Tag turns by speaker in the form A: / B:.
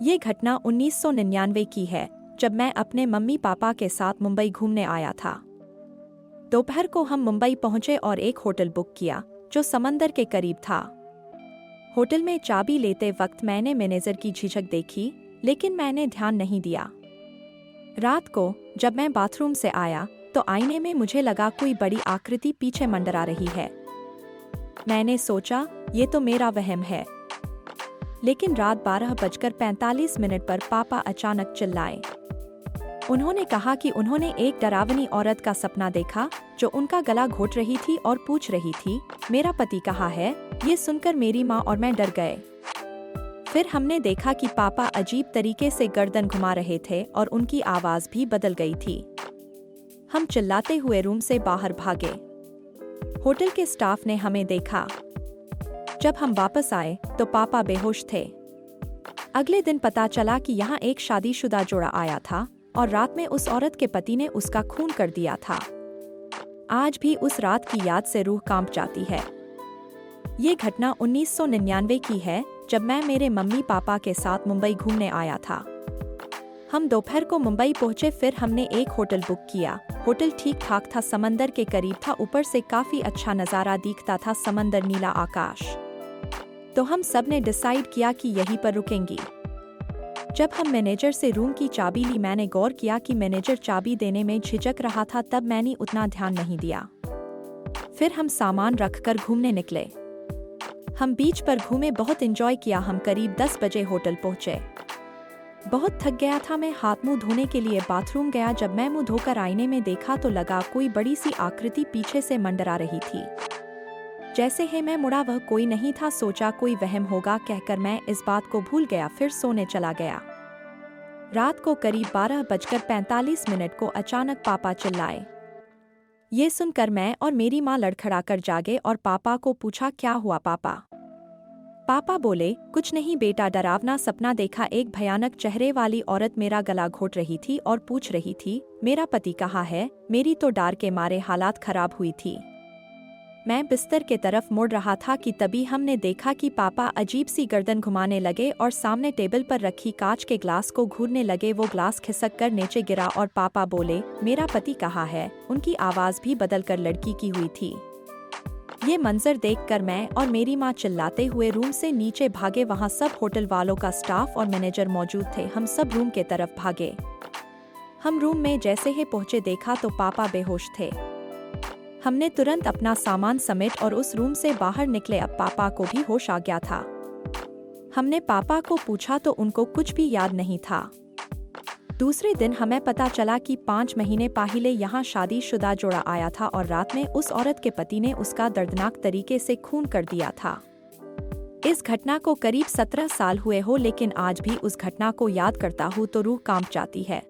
A: ये घटना 1999 की है, जब मैं अपने मम्मी पापा के साथ मुंबई घूमने आया था। दोपहर को हम मुंबई पहुंचे और एक होटल बुक किया, जो समंदर के करीब था। होटल में चाबी लेते वक्त मैंने मैनेजर की झिझक देखी, लेकिन मैंने ध्यान नहीं दिया। रात को जब मैं बाथरूम से आया, तो आईने में मुझे लगा कोई बड़ी आकृति पीछे मंडरा रही है। मैंने सोचा, ये तो मेरा वहम है। लेकिन रात 12:45 पर पापा अचानक चिल्लाए। उन्होंने कहा कि उन्होंने एक डरावनी औरत का सपना देखा, जो उनका गला घोट रही थी और पूछ रही थी, मेरा पति कहाँ है? ये सुनकर मेरी माँ और मैं डर गए। फिर हमने देखा कि पापा अजीब तरीके से गर्दन घुमा रहे थे और उनकी आवाज भी बदल गई थी। हम चिल्लाते हुए रूम से बाहर भागे। होटल के स्टाफ ने हमें देखा। जब हम वापस आए तो पापा बेहोश थे। अगले दिन पता चला कि यहाँ एक शादीशुदा जोड़ा आया था और रात में उस औरत के पति ने उसका खून कर दिया था। आज भी उस रात की याद से रूह कांप जाती है। ये घटना 1999 की है, जब मैं मेरे मम्मी पापा के साथ मुंबई घूमने आया था। हम दोपहर को मुंबई पहुंचे, फिर हमने एक होटल बुक किया। होटल ठीक ठाक था, समंदर के करीब था, ऊपर से काफी अच्छा नज़ारा दिखता था, समंदर, नीला आकाश। तो हम सब ने डिसाइड किया कि यहीं पर रुकेंगी। जब हम मैनेजर से रूम की चाबी ली, मैंने गौर किया कि मैनेजर चाबी देने में झिझक रहा था, तब मैंने उतना ध्यान नहीं दिया। फिर हम सामान रखकर घूमने निकले। हम बीच पर घूमे, बहुत एंजॉय किया। हम करीब 10 बजे होटल पहुंचे। बहुत थक गया था मैं। हाथ मुंह धोने के लिए बाथरूम गया। जब मैं मुंह धोकर आईने में देखा तो लगा कोई बड़ी सी आकृति पीछे से मंडरा रही थी। जैसे ही मैं मुड़ा, वह कोई नहीं था। सोचा कोई वहम होगा कहकर मैं इस बात को भूल गया, फिर सोने चला गया। रात को करीब 12:45 को अचानक पापा चिल्लाए। ये सुनकर मैं और मेरी माँ लड़खड़ाकर जागे और पापा को पूछा, क्या हुआ पापा? पापा बोले, कुछ नहीं बेटा, डरावना सपना देखा। एक भयानक चेहरे वाली औरत मेरा गला घोट रही थी और पूछ रही थी, मेरा पति कहाँ है? मेरी तो डर के मारे हालात खराब हुई थी। मैं बिस्तर के तरफ मुड़ रहा था कि तभी हमने देखा कि पापा अजीब सी गर्दन घुमाने लगे और सामने टेबल पर रखी कांच के ग्लास को घूरने लगे। वो ग्लास खिसक कर नीचे गिरा और पापा बोले, मेरा पति कहाँ है? उनकी आवाज भी बदलकर लड़की की हुई थी। ये मंजर देखकर मैं और मेरी माँ चिल्लाते हुए रूम से नीचे भागे। वहाँ सब होटल वालों का स्टाफ और मैनेजर मौजूद थे। हम सब रूम के तरफ भागे। हम रूम में जैसे ही पहुँचे, देखा तो पापा बेहोश थे। हमने तुरंत अपना सामान समेट और उस रूम से बाहर निकले। अब पापा को भी होश आ गया था। हमने पापा को पूछा तो उनको कुछ भी याद नहीं था। दूसरे दिन हमें पता चला कि 5 महीने पहले यहाँ शादीशुदा जोड़ा आया था और रात में उस औरत के पति ने उसका दर्दनाक तरीके से खून कर दिया था। इस घटना को करीब 17 साल हुए हो, लेकिन आज भी उस घटना को याद करता हूँ तो रूह कांप जाती है।